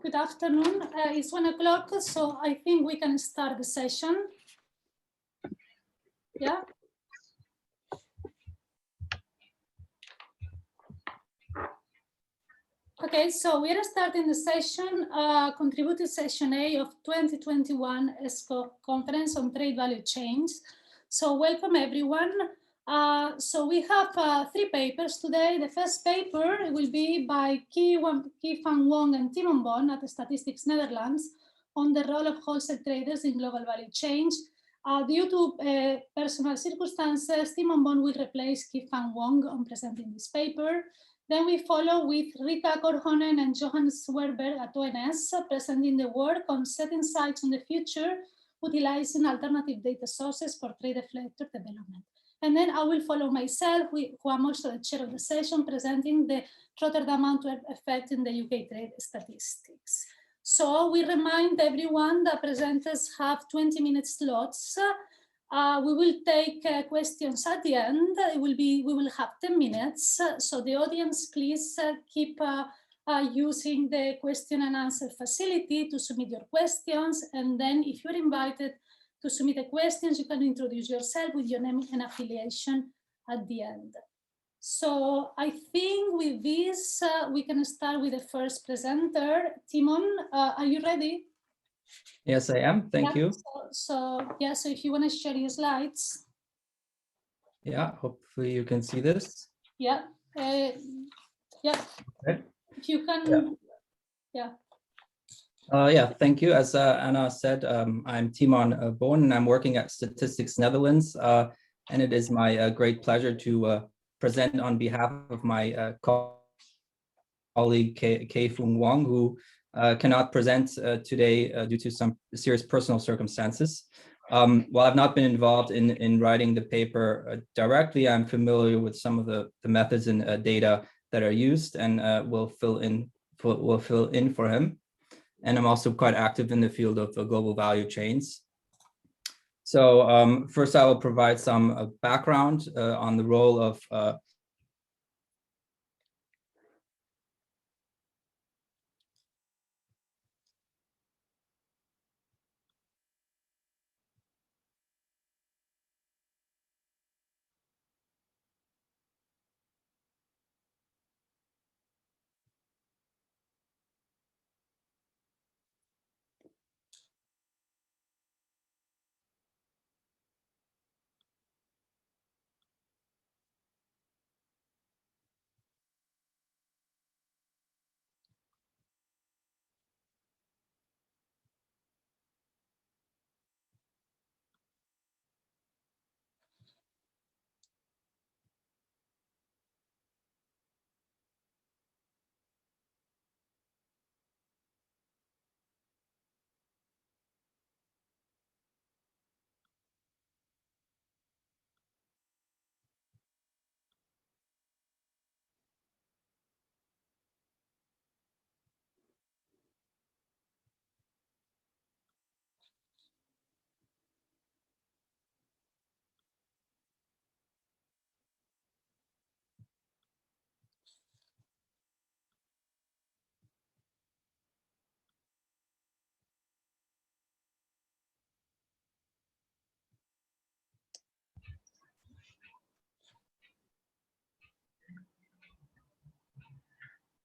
Good afternoon. It's 1 o'clock, so I think we can start the session. Yeah. Okay, so we are starting the session, contributed session A of 2021 ESCoE conference on trade value chains. So welcome everyone. So we have 3 papers today. The first paper will be by Ki-Fan Wong and Timon Bon at the Statistics Netherlands on the role of wholesale traders in global value chains. Due to personal circumstances, Timon Bon will replace Ki-Fan Wong on presenting this paper. Then we follow with Rita Korhonen and Johan Swerberg at ONS presenting the work on setting sights on the future, utilizing alternative data sources for trade deflator development. And then I will follow myself, who am also the chair of the session, presenting the Rotterdam Antwerp effect in the UK trade statistics. So we remind everyone that presenters have 20-minute slots. We will take questions at the end. We will have 10 minutes. So the audience, please keep using the question and answer facility to submit your questions. And then if you're invited to submit the questions, you can introduce yourself with your name and affiliation at the end. So I think with this, we can start with the first presenter. Timon, are you ready? Yes, I am. Thank you. So if you want to share your slides. Yeah, hopefully you can see this. Yeah. Yeah. Okay. If you can. Yeah. Yeah, thank you. As Anna said, I'm Timon Bon, and I'm working at Statistics Netherlands. And it is my great pleasure to present on behalf of my colleague Ki-Fan Wong, who cannot present today due to some serious personal circumstances. While I've not been involved in writing the paper directly, I'm familiar with some of the methods and data that are used, and will fill in for him. And I'm also quite active in the field of global value chains. So first, I will provide some background on the role of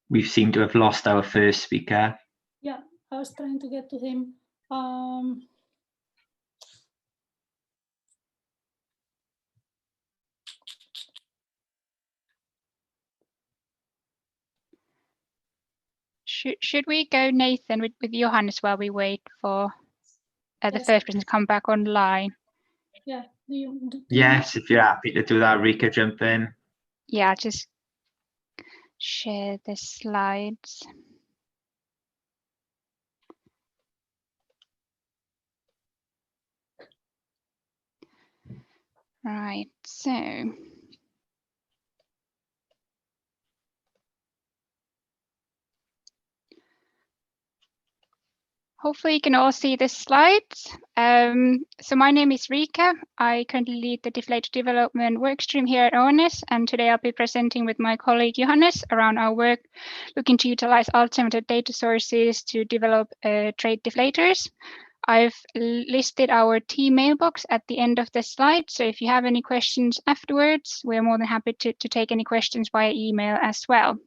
We seem to have lost our first speaker. Yeah, I was trying to get to him. Should we go, Nathan, with Johannes while we wait for the first person to come back online? Yeah. Yes, if you're happy to do that, Rika, jump in. Yeah, I'll just share the slides. Right, so Hopefully you can all see the slides. So my name is Rika. I currently lead the Deflator development workstream here at ONS, and today I'll be presenting with my colleague Johannes around our work looking to utilize alternative data sources to develop trade deflators. I've listed our team mailbox at the end of the slide, so if you have any questions afterwards, we're more than happy to take any questions via email as well.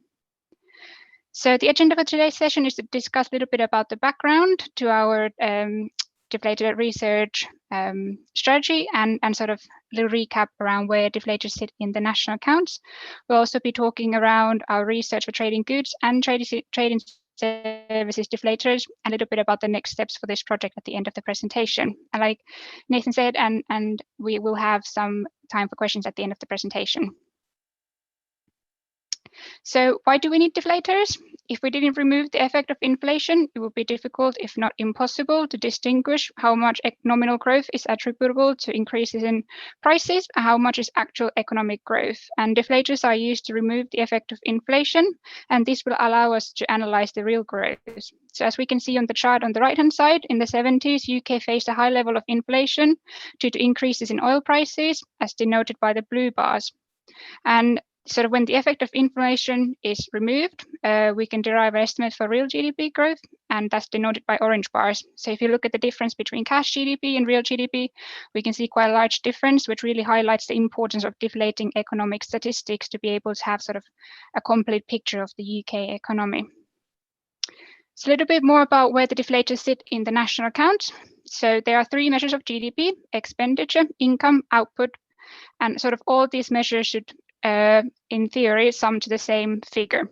So the agenda for today's session is to discuss a little bit about the background to our deflator research strategy and sort of a little recap around where deflators sit in the national accounts. We'll also be talking around our research for trading goods and trading services deflators, a little bit about the next steps for this project at the end of the presentation. And like Nathan said, and we will have some time for questions at the end of the presentation. So why do we need deflators? If we didn't remove the effect of inflation, it would be difficult, if not impossible, to distinguish how much nominal growth is attributable to increases in prices and how much is actual economic growth. And deflators are used to remove the effect of inflation, and this will allow us to analyze the real growth. So as we can see on the chart on the right-hand side, in the 70s, UK faced a high level of inflation due to increases in oil prices, as denoted by the blue bars. And sort of when the effect of inflation is removed, we can derive an estimate for real GDP growth, and that's denoted by orange bars. So if you look at the difference between cash GDP and real GDP, we can see quite a large difference, which really highlights the importance of deflating economic statistics to be able to have sort of a complete picture of the UK economy. So a little bit more about where the deflators sit in the national accounts. So there are three measures of GDP: expenditure, income, output, and sort of all these measures should in theory, sum to the same figure.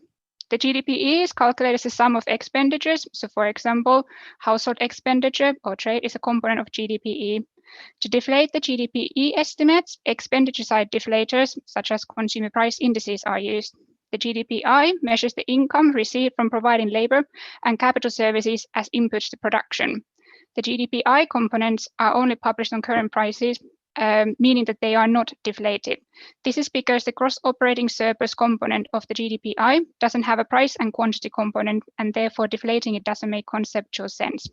The GDPE is calculated as the sum of expenditures. So for example, household expenditure or trade is a component of GDPE. To deflate the GDPE estimates, expenditure side deflators, such as consumer price indices, are used. The GDPI measures the income received from providing labor and capital services as inputs to production. The GDPI components are only published on current prices, meaning that they are not deflated. This is because the gross operating surplus component of the GDPI doesn't have a price and quantity component, and therefore deflating it doesn't make conceptual sense.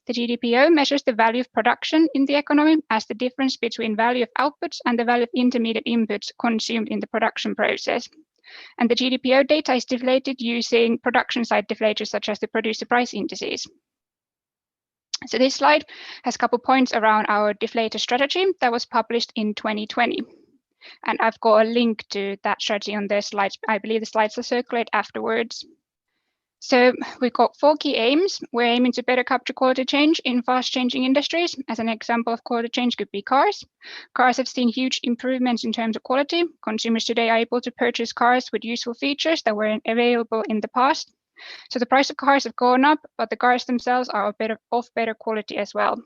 The GDPO measures the value of production in the economy as the difference between value of outputs and the value of intermediate inputs consumed in the production process. And the GDPO data is deflated using production side deflators such as the producer price indices. So this slide has a couple points around our deflator strategy that was published in 2020. And I've got a link to that strategy on the slides. I believe the slides will circulate afterwards. So we've got 4 key aims. We're aiming to better capture quality change in fast changing industries. As an example of quality change could be cars. Cars have seen huge improvements in terms of quality. Consumers today are able to purchase cars with useful features that weren't available in the past. So the price of cars have gone up, but the cars themselves are of better quality as well.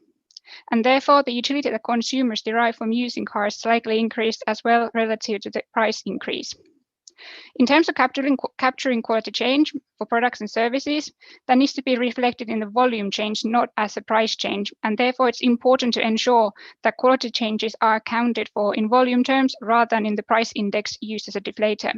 And therefore, the utility that consumers derive from using cars slightly increased as well relative to the price increase. In terms of capturing quality change for products and services, that needs to be reflected in the volume change, not as a price change. And therefore, it's important to ensure that quality changes are accounted for in volume terms rather than in the price index used as a deflator.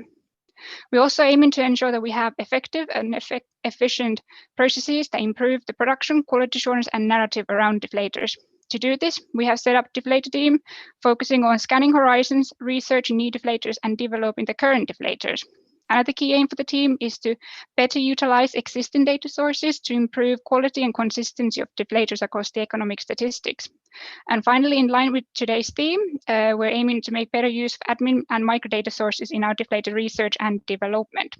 We're also aiming to ensure that we have effective and efficient processes that improve the production, quality assurance, and narrative around deflators. To do this, we have set up a deflator team focusing on scanning horizons, researching new deflators, and developing the current deflators. Another key aim for the team is to better utilize existing data sources to improve quality and consistency of deflators across the economic statistics. And finally, in line with today's theme, we're aiming to make better use of admin and microdata sources in our deflator research and development.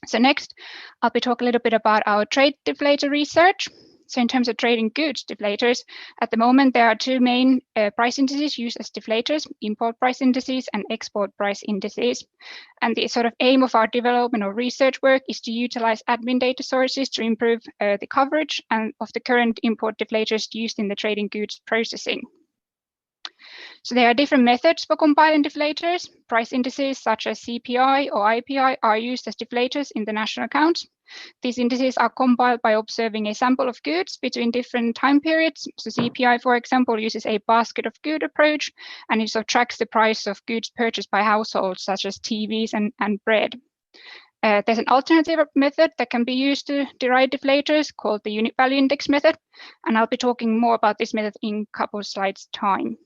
So next, I'll be talking a little bit about our trade deflator research. So in terms of trading goods deflators, at the moment, there are 2 main price indices used as deflators: import price indices and export price indices. And the sort of aim of our development or research work is to utilize admin data sources to improve the coverage and of the current import deflators used in the trading goods processing. So there are different methods for compiling deflators. Price indices such as CPI or IPI are used as deflators in the national accounts. These indices are compiled by observing a sample of goods between different time periods. So CPI, for example, uses a basket of good approach, and it tracks the price of goods purchased by households, such as TVs and bread. There's an alternative method that can be used to derive deflators called the unit value index method, and I'll be talking more about this method in a couple of slides' time.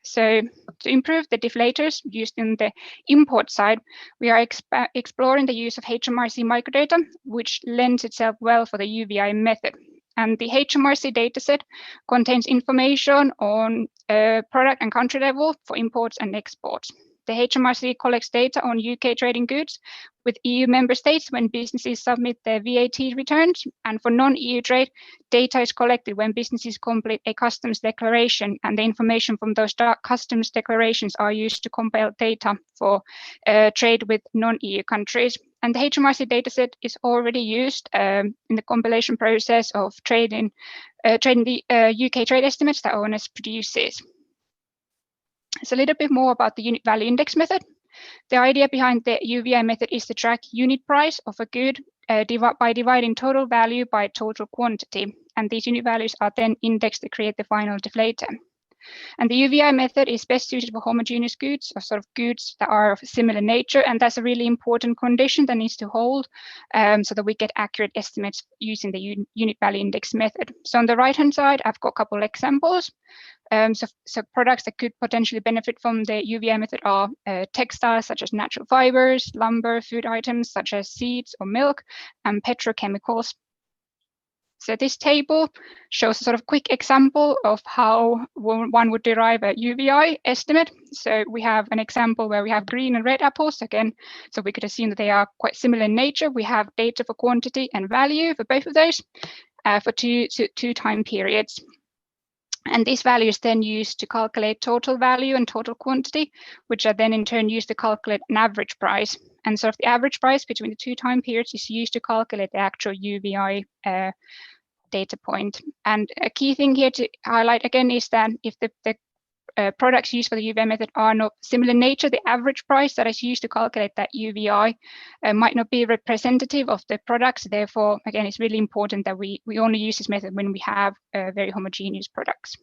So to improve the deflators used in the import side, we are exploring the use of HMRC microdata, which lends itself well for the UVI method. And the HMRC dataset contains information on product and country level for imports and exports. The HMRC collects data on UK trading goods with EU member states when businesses submit their VAT returns, and for non-EU trade, data is collected when businesses complete a customs declaration, and the information from those customs declarations are used to compile data for trade with non-EU countries. And the HMRC dataset is already used in the compilation process of trading the UK trade estimates that ONS produces. So a little bit more about the unit value index method. The idea behind the UVI method is to track unit price of a good by dividing total value by total quantity. And these unit values are then indexed to create the final deflator. And the UVI method is best suited for homogeneous goods, or sort of goods that are of similar nature. And that's a really important condition that needs to hold so that we get accurate estimates using the unit value index method. So on the right-hand side, I've got a couple of examples. So products that could potentially benefit from the UVI method are textiles such as natural fibers, lumber, food items such as seeds or milk, and petrochemicals. So this table shows a sort of quick example of how one would derive a UVI estimate. So we have an example where we have green and red apples again. So we could assume that they are quite similar in nature. We have data for quantity and value for both of those for two time periods. And these values then used to calculate total value and total quantity, which are then in turn used to calculate an average price. And sort of the average price between the 2 time periods is used to calculate the actual UVI data point. And a key thing here to highlight again is that if the products used for the UVI method are not similar in nature, the average price that is used to calculate that UVI might not be representative of the products. Therefore, again, it's really important that we only use this method when we have very homogeneous products.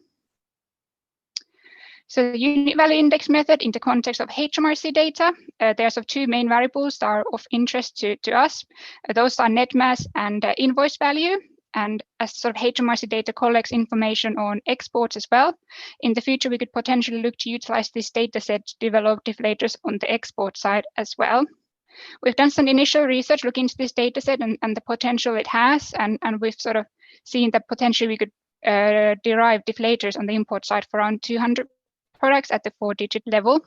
So the unit value index method in the context of HMRC data, there's of 2 main variables that are of interest to us. Those are net mass and invoice value. And as sort of HMRC data collects information on exports as well, in the future, we could potentially look to utilize this data set to develop deflators on the export side as well. We've done some initial research looking into this data set and the potential it has, and we've sort of seen that potentially we could derive deflators on the import side for around 200 products at the 4-digit level.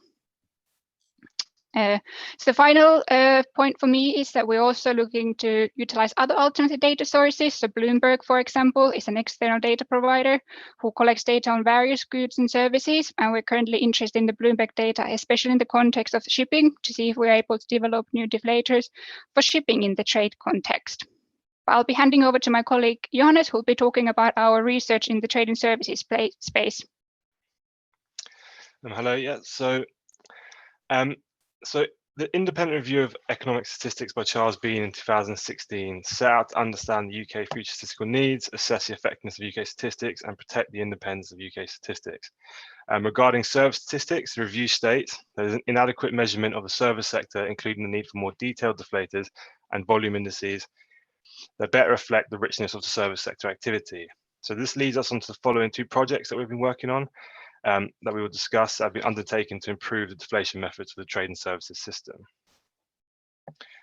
So the final point for me is that we're also looking to utilize other alternative data sources. So Bloomberg, for example, is an external data provider who collects data on various goods and services. And we're currently interested in the Bloomberg data, especially in the context of shipping, to see if we're able to develop new deflators for shipping in the trade context. I'll be handing over to my colleague Johannes, who will be talking about our research in the trade and services space. Hello, yeah. So the independent review of economic statistics by Charles Bean in 2016 set out to understand the UK future statistical needs, assess the effectiveness of UK statistics, and protect the independence of UK statistics. Regarding service statistics, the review states there is an inadequate measurement of the service sector, including the need for more detailed deflators and volume indices that better reflect the richness of the service sector activity. So this leads us onto the following 2 projects that we've been working on. That we will discuss have been undertaken to improve the deflation methods for the trade and services system.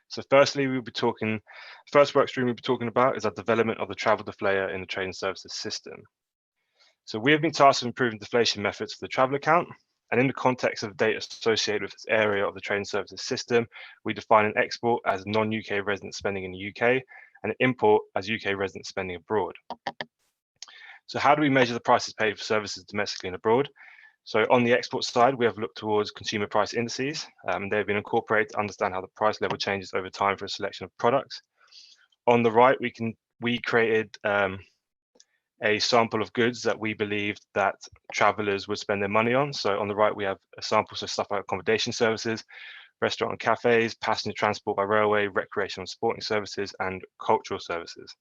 So firstly, first work stream we'll be talking about is our development of the travel deflator in the trade and services system. So we have been tasked with improving deflation methods for the travel account, and in the context of data associated with this area of the trade and services system, we define an export as non-UK resident spending in the UK and an import as UK resident spending abroad. So how do we measure the prices paid for services domestically and abroad? So on the export side, we have looked towards consumer price indices. They've been incorporated to understand how the price level changes over time for a selection of products. On the right, we created a sample of goods that we believed that travelers would spend their money on. So on the right, we have a sample, so stuff like accommodation services, restaurant and cafes, passenger transport by railway, recreational and sporting services, and cultural services.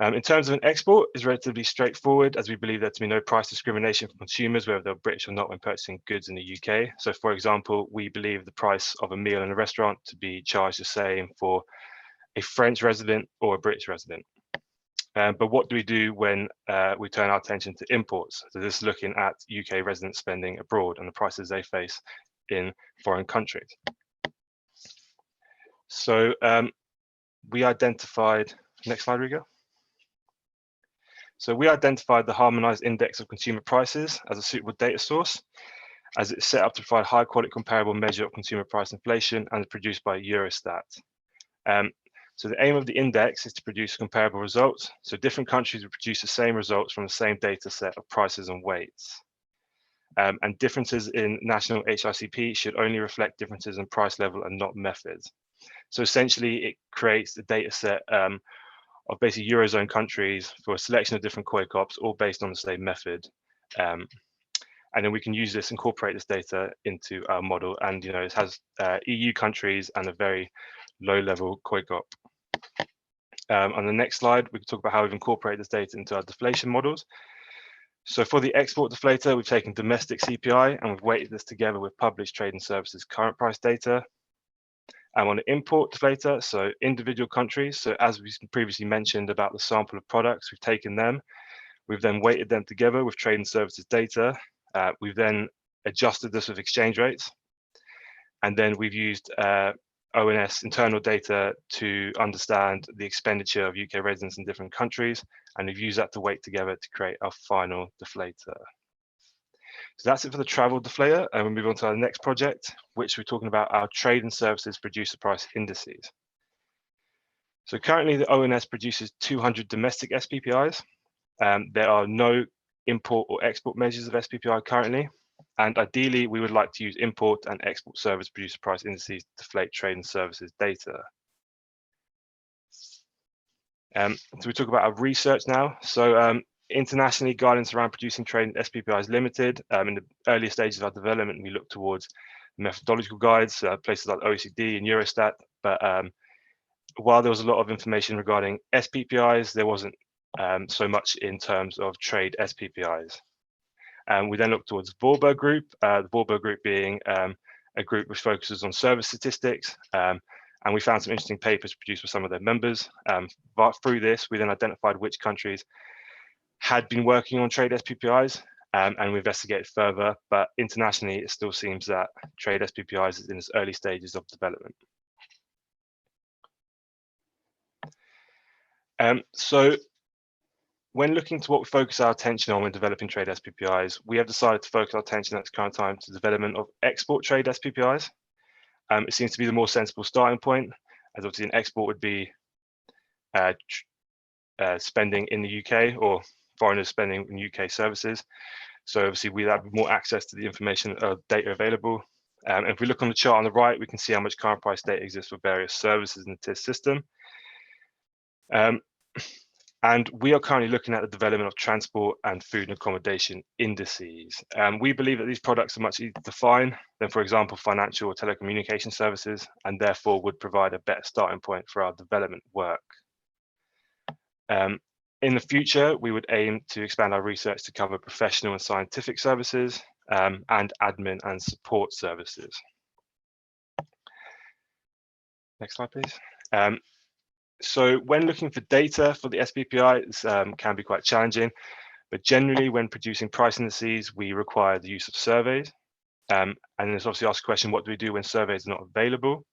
In terms of an export, it's relatively straightforward, as we believe there to be no price discrimination for consumers, whether they're British or not, when purchasing goods in the UK. So, for example, we believe the price of a meal in a restaurant to be charged the same for a French resident or a British resident. But what do we do when we turn our attention to imports? So this is looking at UK residents spending abroad and the prices they face in foreign countries. So we identified, next slide, Rigo. So we identified the harmonized index of consumer prices as a suitable data source, as it's set up to provide high quality comparable measure of consumer price inflation and is produced by Eurostat. So the aim of the index is to produce comparable results. So different countries will produce the same results from the same data set of prices and weights. And differences in national HICP should only reflect differences in price level and not methods. So essentially it creates a data set of basically Eurozone countries for a selection of different CoE COPs, all based on the same method. And then we can use this, incorporate this data into our model. And it has EU countries and a very low level CoE COP. On the next slide, we can talk about how we've incorporated this data into our deflation models. So for the export deflator, we've taken domestic CPI and we've weighted this together with published trade and services current price data. On the import deflator, so individual countries, so as we previously mentioned about the sample of products, we've taken them, we've then weighted them together with trade and services data. We've then adjusted this with exchange rates. And then we've used ONS internal data to understand the expenditure of UK residents in different countries. And we've used that to weight together to create our final deflator. So that's it for the travel deflator, and we'll move on to our next project, which we're talking about our trade and services producer price indices. So currently the ONS produces 200 domestic SPPIs. There are no import or export measures of SPPI currently, and ideally we would like to use import and export service producer price indices to deflate trade and services data. So we talk about our research now. So internationally, guidance around producing trade and SPPI is limited. In the earlier stages of our development, we look towards methodological guides, places like OECD and Eurostat. But while there was a lot of information regarding SPPIs, there wasn't so much in terms of trade SPPIs. We then look towards the Vorberg group, the Vorberg group being a group which focuses on service statistics. And we found some interesting papers produced by some of their members. But through this, we then identified which countries had been working on trade SPPIs, and we investigated further. But internationally, it still seems that trade SPPIs is in its early stages of development. So when looking to what we focus our attention on when developing trade SPPIs, we have decided to focus our attention at this current time to the development of export trade SPPIs. It seems to be the more sensible starting point, as obviously an export would be spending in the UK or foreigners spending in UK services. So obviously we have more access to the information data available. And if we look on the chart on the right, we can see how much current price data exists for various services in the TIS system. And we are currently looking at the development of transport and food and accommodation indices. We believe that these products are much easier to define than, for example, financial or telecommunication services, and therefore would provide a better starting point for our development work. In the future, we would aim to expand our research to cover professional and scientific services and admin and support services. Next slide, please. So when looking for data for the SPPI, this can be quite challenging, but generally when producing price indices, we require the use of surveys. And this obviously asks the question, what do we do when surveys are not available?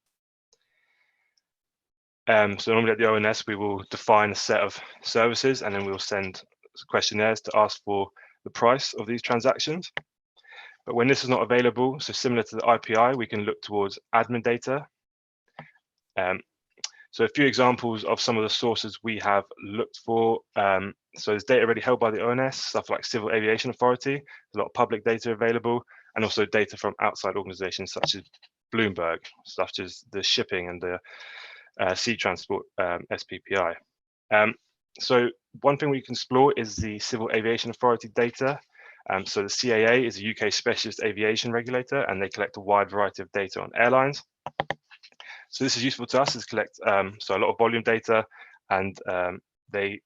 So normally at the ONS, we will define a set of services and then we'll send questionnaires to ask for the price of these transactions. But when this is not available, so similar to the IPI, we can look towards admin data. So a few examples of some of the sources we have looked for. So there's data already held by the ONS, stuff like Civil Aviation Authority, there's a lot of public data available, and also data from outside organizations such as Bloomberg, such as the shipping and the sea transport SPPI. So one thing we can explore is the Civil Aviation Authority data. So the CAA is a UK specialist aviation regulator, and they collect a wide variety of data on airlines. So this is useful to us to collect so a lot of volume data, and they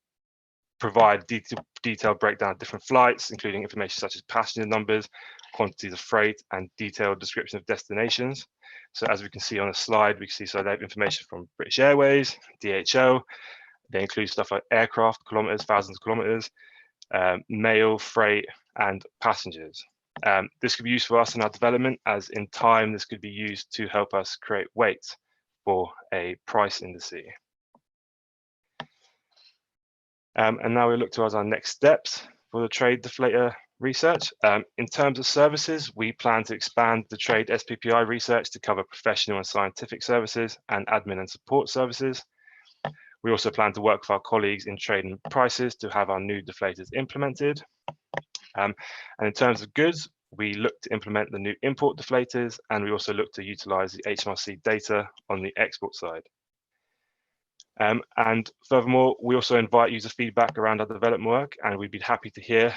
provide detailed breakdown of different flights, including information such as passenger numbers, quantities of freight, and detailed description of destinations. So as we can see on the slide, we can see so they have information from British Airways, DHL. They include stuff like aircraft, kilometers, thousands of kilometers, mail, freight, and passengers. This could be used for us in our development, as in time, this could be used to help us create weights for a price indice. And now we look towards our next steps for the trade deflator research. In terms of services, we plan to expand the trade SPPI research to cover professional and scientific services and admin and support services. We also plan to work with our colleagues in trade and prices to have our new deflators implemented. And in terms of goods, we look to implement the new import deflators, and we also look to utilize the HMRC data on the export side. And furthermore, we also invite user feedback around our development work, and we'd be happy to hear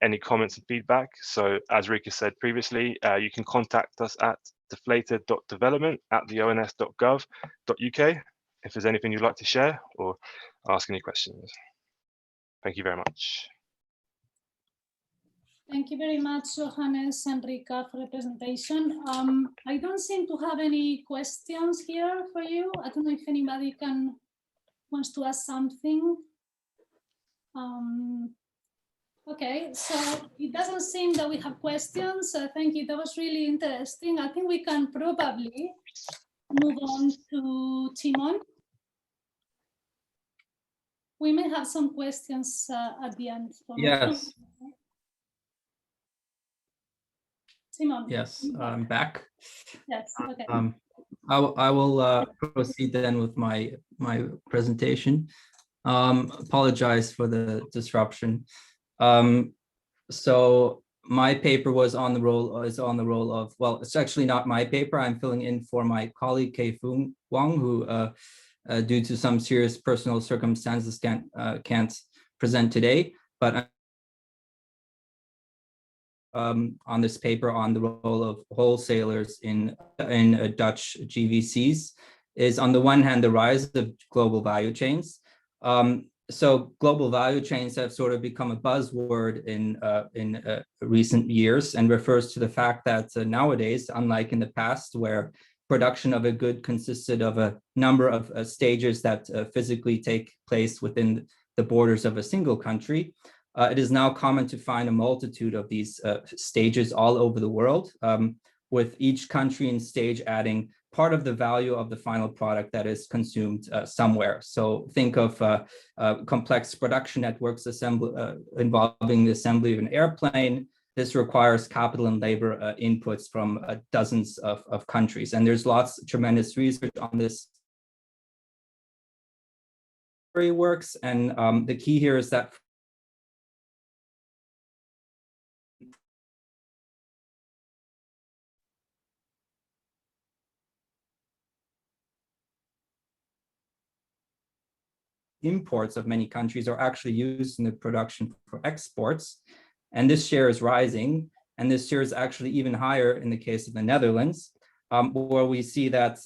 any comments and feedback. So as Rika said previously, you can contact us at deflator.development@theons.gov.uk if there's anything you'd like to share or ask any questions. Thank you very much. Thank you very much, Johannes and Rika, for the presentation. I don't seem to have any questions here for you. I don't know if anybody wants to ask something. Okay, so it doesn't seem that we have questions. Thank you, that was really interesting. I think we can probably move on to Timon. We may have some questions at the end. Yes. Timon. Yes, I'm back. Yes, okay. I will proceed then with my presentation. Apologize for the disruption. So my paper is on the role of, well, it's actually not my paper. I'm filling in for my colleague Kei-Fung Wang, who due to some serious personal circumstances can't present today, but on this paper on the role of wholesalers in Dutch GVCs is, on the one hand, the rise of global value chains. So global value chains have sort of become a buzzword in recent years, and refers to the fact that nowadays, unlike in the past, where production of a good consisted of a number of stages that physically take place within the borders of a single country, it is now common to find a multitude of these stages all over the world, with each country and stage adding part of the value of the final product that is consumed somewhere. So think of complex production networks involving the assembly of an airplane. This requires capital and labor inputs from dozens of countries. And there's tremendous research on this works. And the key here is that imports of many countries are actually used in the production for exports. And this share is rising. And this share is actually even higher in the case of the Netherlands, where we see that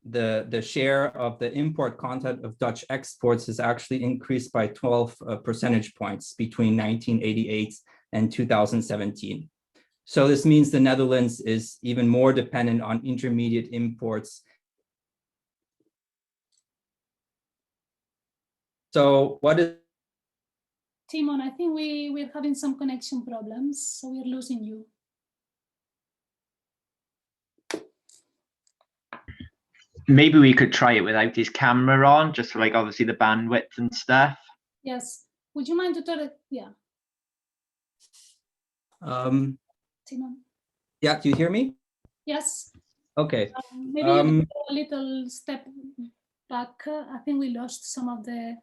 the share of the import content of Dutch exports has actually increased by 12 percentage points between 1988 and 2017. So this means the Netherlands is even more dependent on intermediate imports. So what is... Timon, I think we're having some connection problems, so we're losing you. Maybe we could try it without his camera on, just for like obviously the bandwidth and stuff. Yes. Would you mind to tell it? Yeah. Timon. Yeah, do you hear me? Yes. Okay. Maybe you can go a little step back. I think we lost some of the...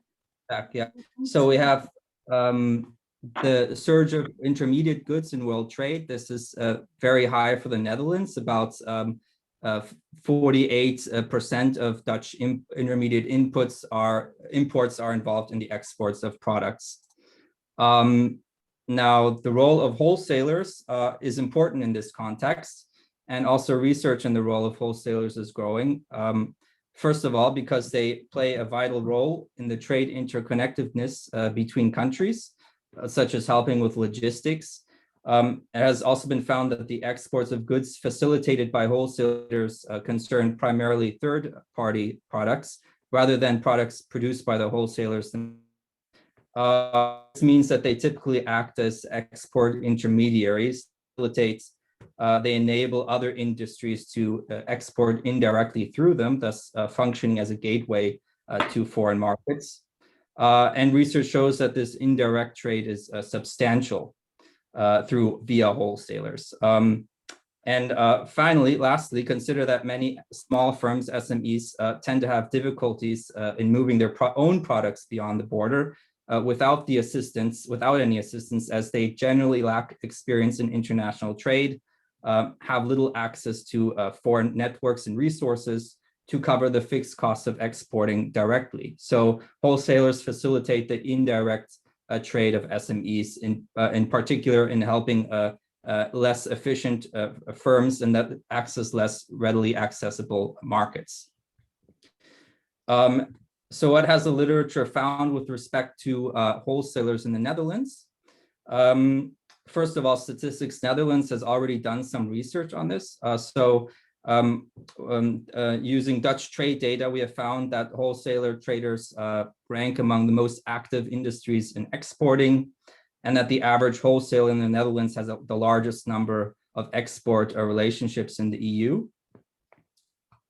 Back, yeah. So we have the surge of intermediate goods in world trade. This is very high for the Netherlands. About 48% of Dutch intermediate imports are involved in the exports of products. Now, the role of wholesalers is important in this context, and also research in the role of wholesalers is growing. First of all, because they play a vital role in the trade interconnectedness between countries, such as helping with logistics. It has also been found that the exports of goods facilitated by wholesalers concern primarily third-party products rather than products produced by the wholesalers. This means that they typically act as export intermediaries, they enable other industries to export indirectly through them, thus functioning as a gateway to foreign markets. And research shows that this indirect trade is substantial via wholesalers. Lastly, consider that many small firms, SMEs, tend to have difficulties in moving their own products beyond the border without any assistance, as they generally lack experience in international trade, have little access to foreign networks and resources to cover the fixed costs of exporting directly. So wholesalers facilitate the indirect trade of SMEs, in particular in helping less efficient firms and that access less readily accessible markets. So what has the literature found with respect to wholesalers in the Netherlands? First of all, Statistics Netherlands has already done some research on this. Using Dutch trade data, we have found that wholesaler traders rank among the most active industries in exporting, and that the average wholesaler in the Netherlands has the largest number of export relationships in the EU.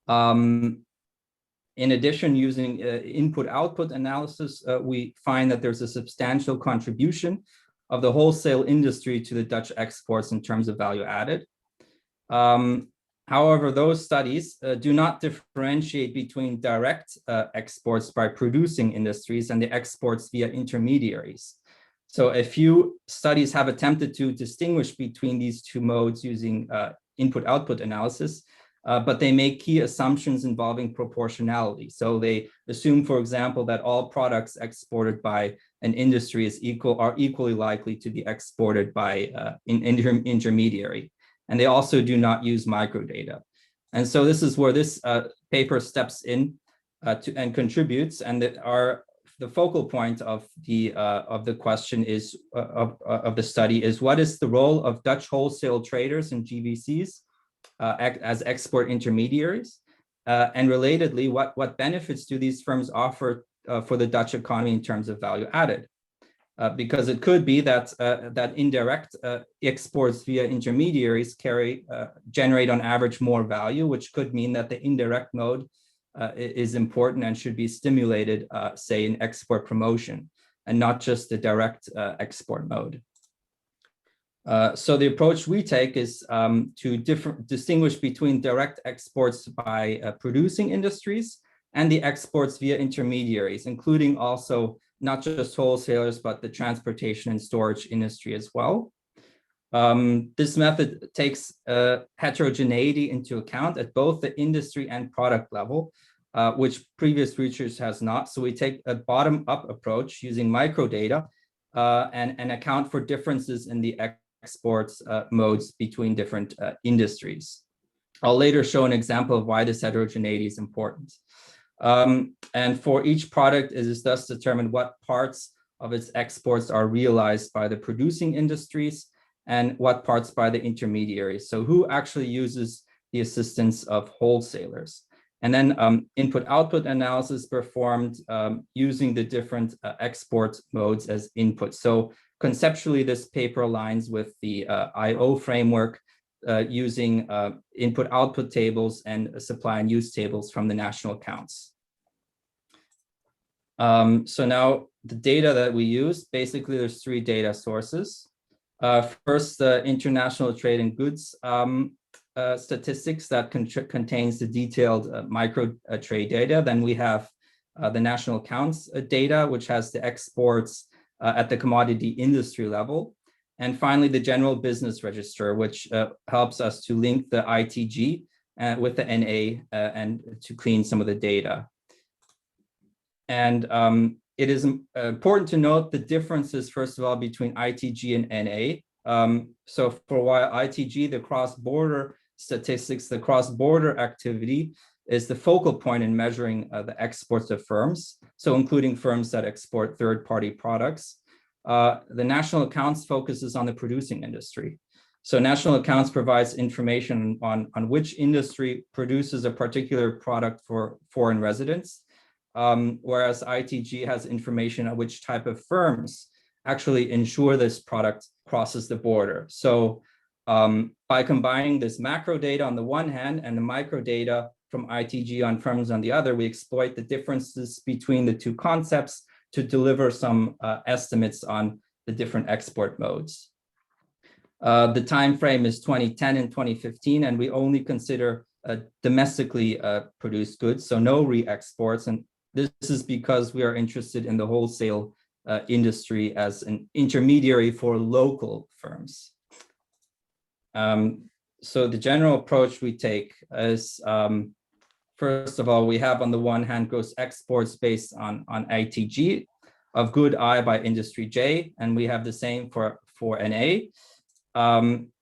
In addition, using input-output analysis, we find that there's a substantial contribution of the wholesale industry to the Dutch exports in terms of value added. However, those studies do not differentiate between direct exports by producing industries and the exports via intermediaries. So a few studies have attempted to distinguish between these two modes using input-output analysis, but they make key assumptions involving proportionality. So they assume, for example, that all products exported by an industry are equally likely to be exported by an intermediary. And they also do not use microdata. And so this is where this paper steps in and contributes. And the focal point of the question is of the study is, what is the role of Dutch wholesale traders and GVCs as export intermediaries? And relatedly, what benefits do these firms offer for the Dutch economy in terms of value added? Because it could be that that indirect exports via intermediaries generate on average more value, which could mean that the indirect mode is important and should be stimulated, say, in export promotion, and not just the direct export mode. So the approach we take is to distinguish between direct exports by producing industries and the exports via intermediaries, including also not just wholesalers, but the transportation and storage industry as well. This method takes heterogeneity into account at both the industry and product level, which previous research has not. So we take a bottom-up approach using microdata and account for differences in the exports modes between different industries. I'll later show an example of why this heterogeneity is important. And for each product, it is thus determined what parts of its exports are realized by the producing industries and what parts by the intermediaries. So who actually uses the assistance of wholesalers? And then input-output analysis performed using the different export modes as input. So conceptually, this paper aligns with the IO framework using input-output tables and supply and use tables from the national accounts. So now the data that we use, basically there's three data sources. First, the international trade in goods statistics that contains the detailed micro trade data. Then we have the national accounts data, which has the exports at the commodity industry level. And finally, the general business register, which helps us to link the ITG with the NA and to clean some of the data. And it is important to note the differences, first of all, between ITG and NA. So for while ITG, the cross-border statistics, the cross-border activity is the focal point in measuring the exports of firms, so including firms that export third-party products. The national accounts focuses on the producing industry. So national accounts provides information on which industry produces a particular product for foreign residents, whereas ITG has information on which type of firms actually ensure this product crosses the border. So by combining this macro data on the one hand and the micro data from ITG on firms on the other, we exploit the differences between the two concepts to deliver some estimates on the different export modes. The time frame is 2010 and 2015, and we only consider domestically produced goods, so no re-exports. And this is because we are interested in the wholesale industry as an intermediary for local firms. So the general approach we take is, first of all, we have on the one hand gross exports based on ITG of good I by industry J, and we have the same for NA.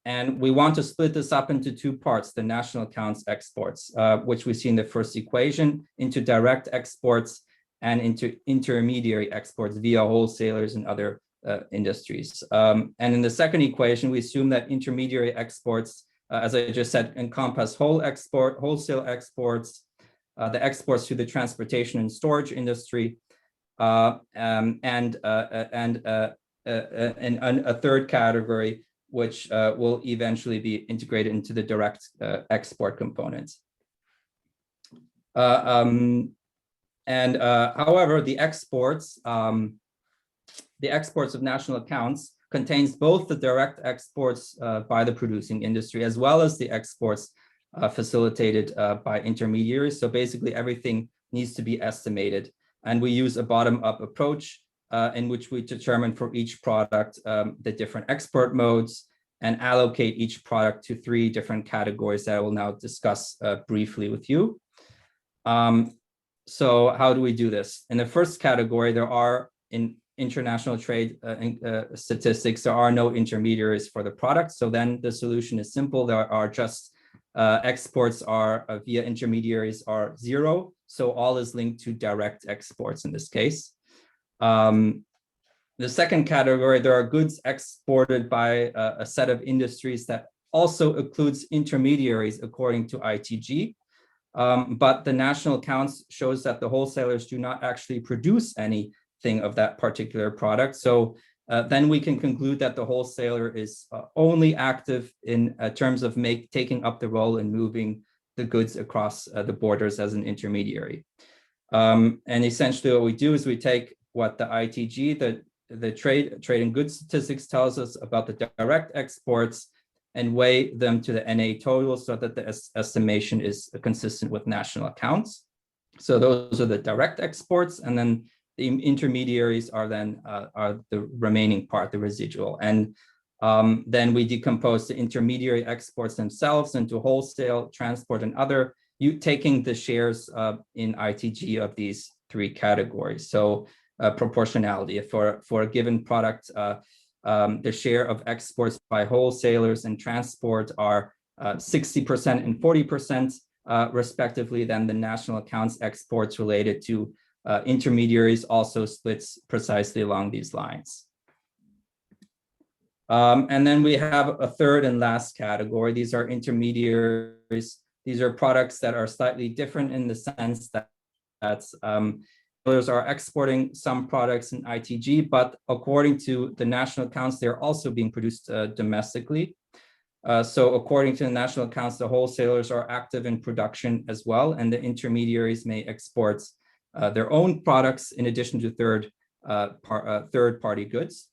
And we want to split this up into two parts, the national accounts exports, which we see in the first equation, into direct exports and into intermediary exports via wholesalers and other industries. And in the second equation, we assume that intermediary exports, as I just said, encompass wholesale exports, the exports to the transportation and storage industry, and a third category, which will eventually be integrated into the direct export components. However, the exports of national accounts contains both the direct exports by the producing industry as well as the exports facilitated by intermediaries. So basically everything needs to be estimated. And we use a bottom-up approach in which we determine for each product the different export modes and allocate each product to 3 different categories that I will now discuss briefly with you. So how do we do this? In the first category, there are in international trade statistics, there are no intermediaries for the product. So then the solution is simple. There are just exports are via intermediaries are 0. So all is linked to direct exports in this case. The second category, there are goods exported by a set of industries that also includes intermediaries according to ITG. But the national accounts shows that the wholesalers do not actually produce anything of that particular product. So then we can conclude that the wholesaler is only active in terms of taking up the role in moving the goods across the borders as an intermediary. And essentially what we do is we take what the ITG, the trade and goods statistics tells us about the direct exports and weigh them to the NA total so that the estimation is consistent with national accounts. So those are the direct exports, and then the intermediaries are then are the remaining part, the residual. And then we decompose the intermediary exports themselves into wholesale, transport, and other, taking the shares in ITG of these 3 categories. So proportionality for a given product, the share of exports by wholesalers and transport are 60% and 40% respectively. Then the national accounts exports related to intermediaries also splits precisely along these lines. And then we have a third and last category. These are intermediaries. These are products that are slightly different in the sense that are exporting some products in ITG, but according to the national accounts, they're also being produced domestically. So according to the national accounts, the wholesalers are active in production as well, and the intermediaries may export their own products in addition to third-party goods.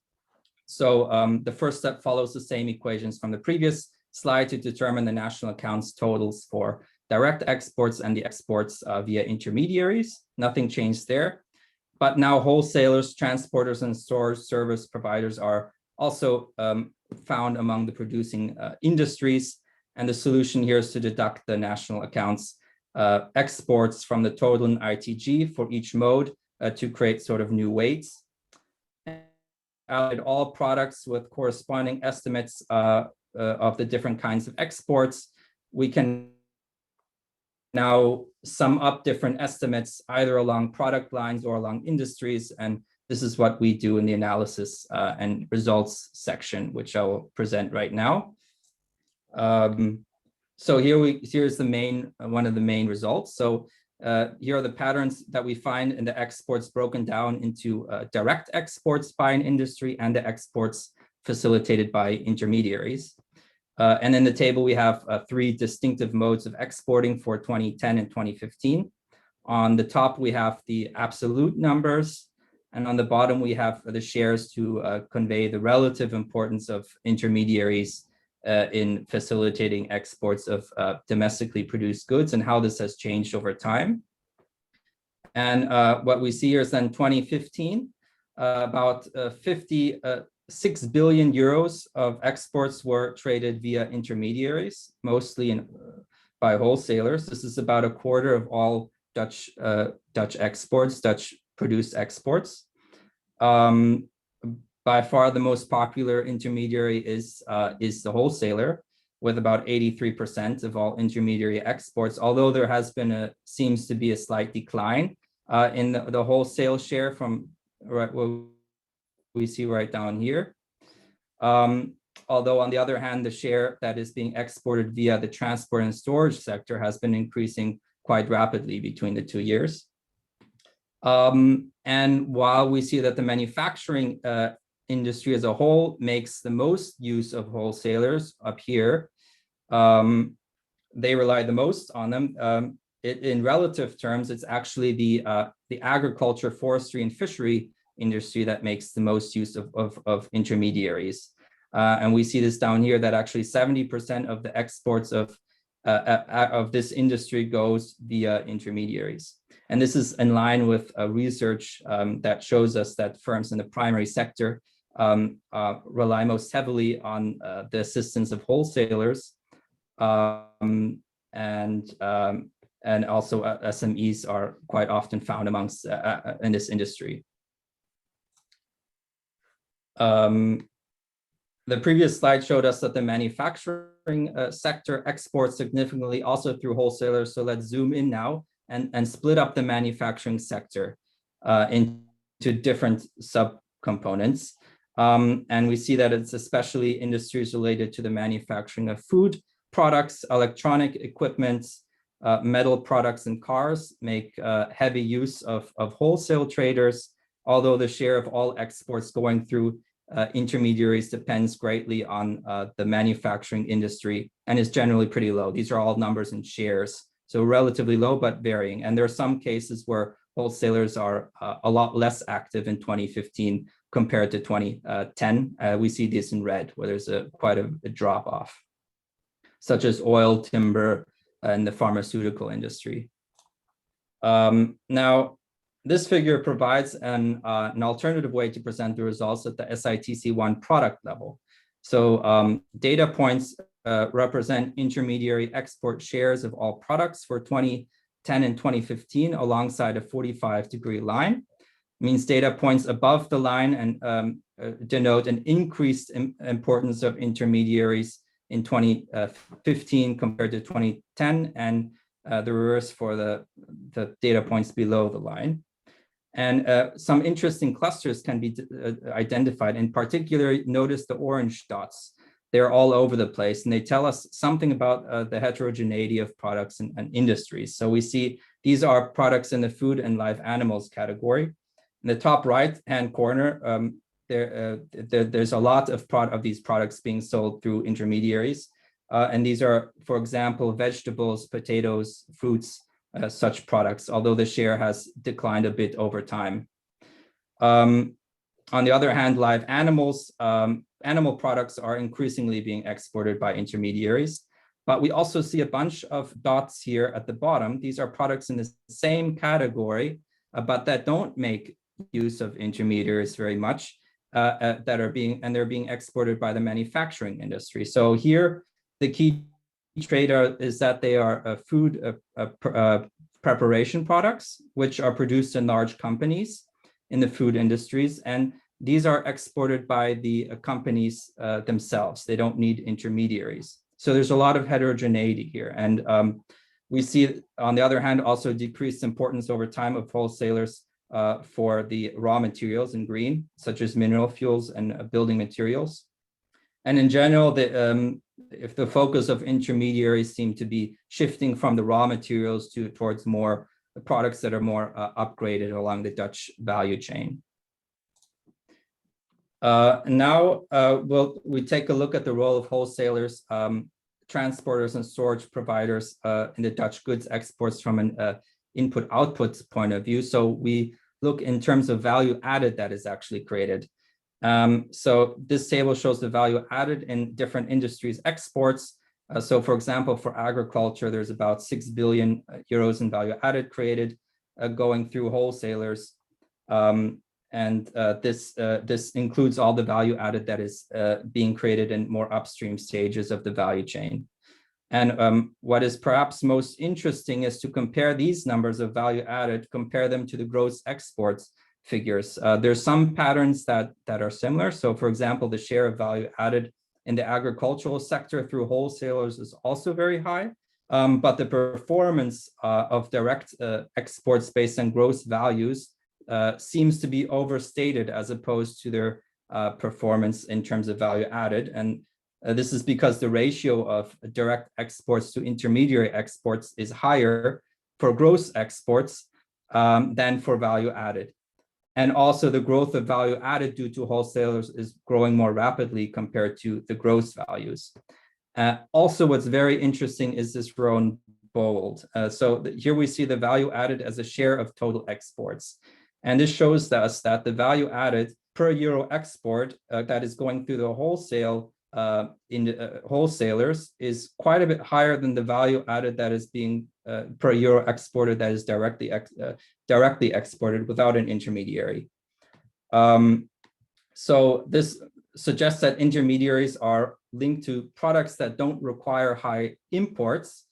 So the first step follows the same equations from the previous slide to determine the national accounts totals for direct exports and the exports via intermediaries. Nothing changed there. But now wholesalers, transporters, and storage service providers are also found among the producing industries. And the solution here is to deduct the national accounts exports from the total in ITG for each mode to create sort of new weights. Allocate all products with corresponding estimates of the different kinds of exports. We can now sum up different estimates either along product lines or along industries. And this is what we do in the analysis and results section, which I will present right now. So here's the main one of the main results. So here are the patterns that we find in the exports broken down into direct exports by an industry and the exports facilitated by intermediaries. And in the table, we have 3 distinctive modes of exporting for 2010 and 2015. On the top, we have the absolute numbers. And on the bottom, we have the shares to convey the relative importance of intermediaries in facilitating exports of domestically produced goods and how this has changed over time. And what we see here is then 2015, about 56 billion euros of exports were traded via intermediaries, mostly by wholesalers. This is about a quarter of all Dutch exports, Dutch produced exports. By far the most popular intermediary is the wholesaler, with about 83% of all intermediary exports, although there has been seems to be a slight decline in the wholesale share from what we see right down here. Although on the other hand, the share that is being exported via the transport and storage sector has been increasing quite rapidly between the 2 years. And while we see that the manufacturing industry as a whole makes the most use of wholesalers up here, they rely the most on them. In relative terms, it's actually the agriculture, forestry, and fishery industry that makes the most use of intermediaries. And we see this down here that actually 70% of the exports of this industry goes via intermediaries. And this is in line with research that shows us that firms in the primary sector rely most heavily on the assistance of wholesalers, and also SMEs are quite often found amongst in this industry. The previous slide showed us that the manufacturing sector exports significantly also through wholesalers. So let's zoom in now and split up the manufacturing sector into different subcomponents. And we see that it's especially industries related to the manufacturing of food products, electronic equipment, metal products, and cars make heavy use of wholesale traders, although the share of all exports going through intermediaries depends greatly on the manufacturing industry and is generally pretty low. These are all numbers in shares, so relatively low, but varying. And there are some cases where wholesalers are a lot less active in 2015 compared to 2010. We see this in red, where there's quite a drop off, such as oil, timber, and the pharmaceutical industry. Now, this figure provides an alternative way to present the results at the SITC1 product level. So data points represent intermediary export shares of all products for 2010 and 2015 alongside a 45-degree line. It means data points above the line and denote an increased importance of intermediaries in 2015 compared to 2010, and the reverse for the data points below the line. And some interesting clusters can be identified. In particular, notice the orange dots. They're all over the place, and they tell us something about the heterogeneity of products and industries. So we see these are products in the food and live animals category. In the top right-hand corner, there's a lot of these products being sold through intermediaries. And these are, for example, vegetables, potatoes, fruits, such products, although the share has declined a bit over time. On the other hand, live animals, animal products are increasingly being exported by intermediaries, but we also see a bunch of dots here at the bottom. These are products in the same category, but that don't make use of intermediaries very much, they're being exported by the manufacturing industry. So here, the key trait is that they are food preparation products, which are produced in large companies in the food industries. And these are exported by the companies themselves. They don't need intermediaries. So there's a lot of heterogeneity here. And We see, on the other hand, also decreased importance over time of wholesalers for the raw materials in green, such as mineral fuels and building materials. And in general, if the focus of intermediaries seem to be shifting from the raw materials towards more products that are more upgraded along the Dutch value chain. Now we take a look at the role of wholesalers, transporters and storage providers in the Dutch goods exports from an input-output point of view. So we look in terms of value added that is actually created. So this table shows the value added in different industries exports. So for example, for agriculture, there's about 6 billion euros in value added created going through wholesalers. This includes all the value added that is being created in more upstream stages of the value chain. And what is perhaps most interesting is to compare these numbers of value added, compare them to the gross exports figures. There's some patterns that are similar. So for example, the share of value added in the agricultural sector through wholesalers is also very high. But the performance of direct exports based on gross values seems to be overstated as opposed to their performance in terms of value added. And this is because the ratio of direct exports to intermediary exports is higher for gross exports than for value added. And also the growth of value added due to wholesalers is growing more rapidly compared to the gross values. Also, what's very interesting is this row in bold. Here we see the value added as a share of total exports. And this shows us that the value added per euro export that is going through the wholesale wholesalers is quite a bit higher than the value added that is being per euro exported that is directly exported without an intermediary. So this suggests that intermediaries are linked to products that don't require high imports,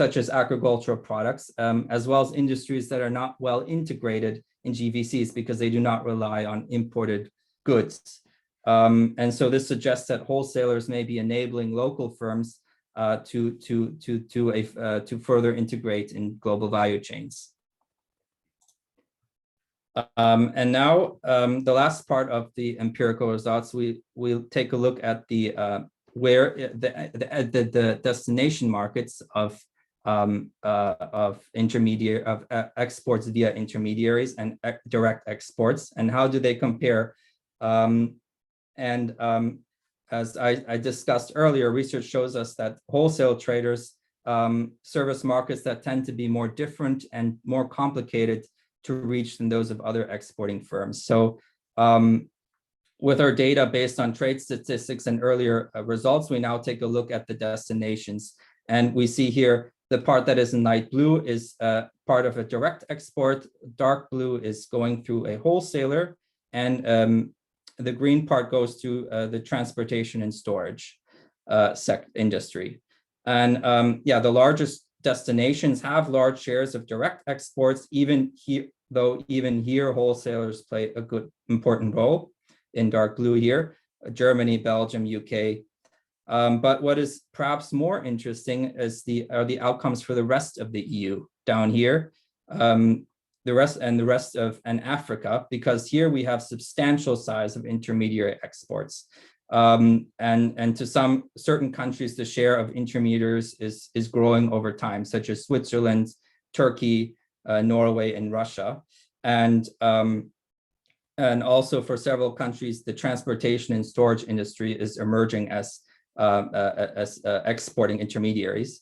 such as agricultural products, as well as industries that are not well integrated in GVCs because they do not rely on imported goods. And so this suggests that wholesalers may be enabling local firms to further integrate in global value chains. And now the last part of the empirical results, we'll take a look at the the destination markets of exports via intermediaries and direct exports, and how do they compare? As I discussed earlier, research shows us that wholesale traders service markets that tend to be more different and more complicated to reach than those of other exporting firms. So with our data based on trade statistics and earlier results, we now take a look at the destinations. And we see here the part that is in light blue is part of a direct export, dark blue is going through a wholesaler, and the green part goes to the transportation and storage industry. And the largest destinations have large shares of direct exports, even here wholesalers play a good important role in dark blue here, Germany, Belgium, UK. But what is perhaps more interesting is are the outcomes for the rest of the EU down here, the rest of Africa, because here we have substantial size of intermediary exports. And to some certain countries, the share of intermediaries is growing over time, such as Switzerland, Turkey, Norway, and Russia. And also for several countries, the transportation and storage industry is emerging as exporting intermediaries.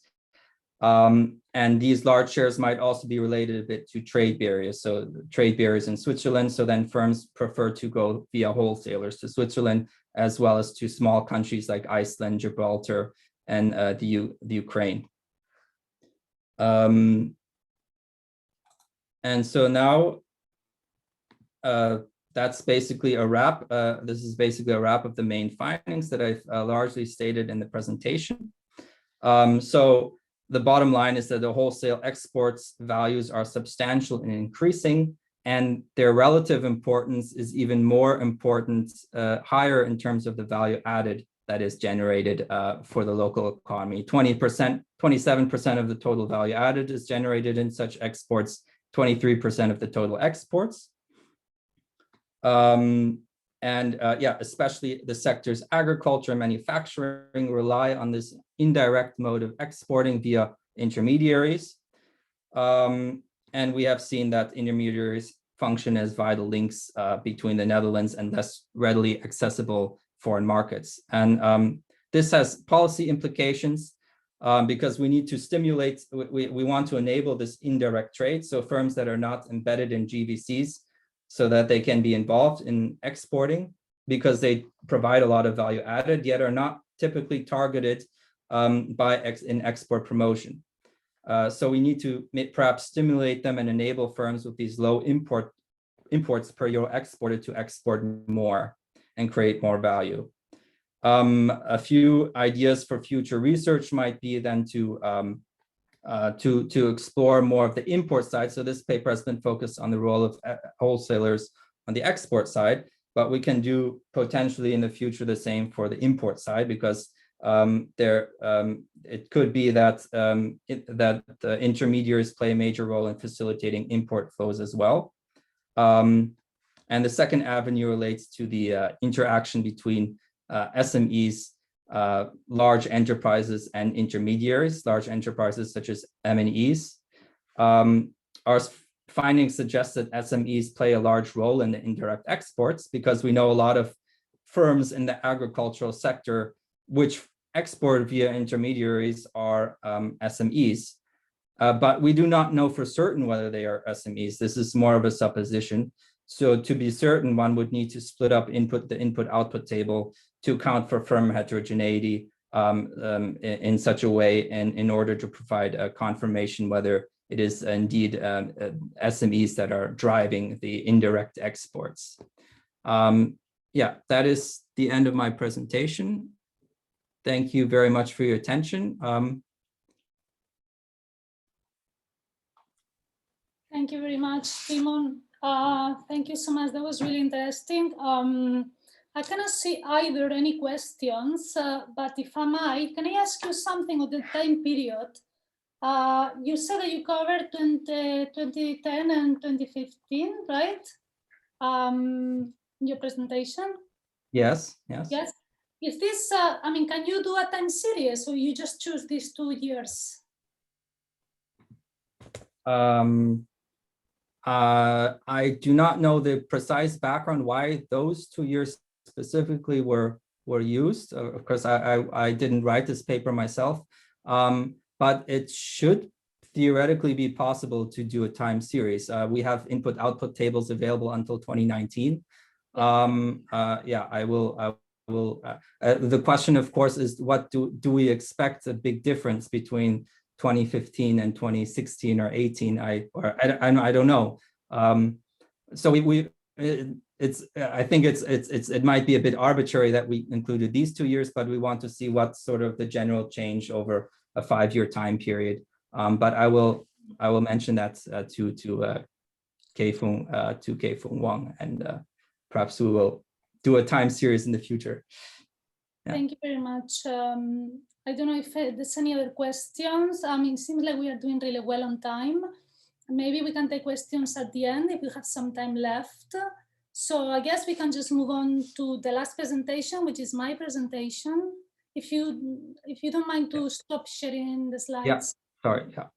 And these large shares might also be related a bit to trade barriers. So trade barriers in Switzerland. So then firms prefer to go via wholesalers to Switzerland, as well as to small countries like Iceland, Gibraltar, and the Ukraine. And so now that's basically a wrap. This is basically a wrap of the main findings that I've largely stated in the presentation. So the bottom line is that the wholesale exports values are substantial and increasing, and their relative importance is even more important, higher in terms of the value added that is generated for the local economy. 20%, 27% of the total value added is generated in such exports, 23% of the total exports. Yeah, especially the sectors agriculture and manufacturing rely on this indirect mode of exporting via intermediaries. And we have seen that intermediaries function as vital links between the Netherlands and thus readily accessible foreign markets. And this has policy implications because we need to stimulate, we want to enable this indirect trade. So firms that are not embedded in GVCs so that they can be involved in exporting because they provide a lot of value added, yet are not typically targeted in export promotion. So we need to perhaps stimulate them and enable firms with these low imports per euro exported to export more and create more value. A few ideas for future research might be then to explore more of the import side. So this paper has been focused on the role of wholesalers on the export side, but we can do potentially in the future the same for the import side, because it could be that the intermediaries play a major role in facilitating import flows as well. And the second avenue relates to the interaction between SMEs, large enterprises and intermediaries, large enterprises such as M&Es. Our findings suggest that SMEs play a large role in the indirect exports because we know a lot of firms in the agricultural sector which export via intermediaries are SMEs, but we do not know for certain whether they are SMEs. This is more of a supposition. So to be certain, one would need to split up the input-output table to account for firm heterogeneity in such a way, and in order to provide a confirmation whether it is indeed SMEs that are driving the indirect exports. Yeah, that is the end of my presentation. Thank you very much for your attention. Thank you very much, Timon. Thank you so much. That was really interesting. I cannot see either any questions, but if I might, can I ask you something of the time period? You said that you covered 2010 and 2015, right? Your presentation? Yes, yes. Yes. Is this, I mean, can you do a time series or you just choose these 2 years? I do not know the precise background why those 2 years specifically were used. Of course, I didn't write this paper myself, but it should theoretically be possible to do a time series. We have input-output tables available until 2019. Yeah, I will. The question, of course, is what do we expect a big difference between 2015 and 2016 or 18? I don't know. So I think it might be a bit arbitrary that we included these 2 years, but we want to see what sort of the general change over a 5-year time period. But I will mention that to Kei-Fung Wang, and perhaps we will do a time series in the future. Yeah. Thank you very much. I don't know if there's any other questions. I mean, it seems like we are doing really well on time. Maybe we can take questions at the end if we have some time left. So I guess we can just move on to the last presentation, which is my presentation. If you don't mind to stop sharing the slides. Yeah, sorry. Yeah.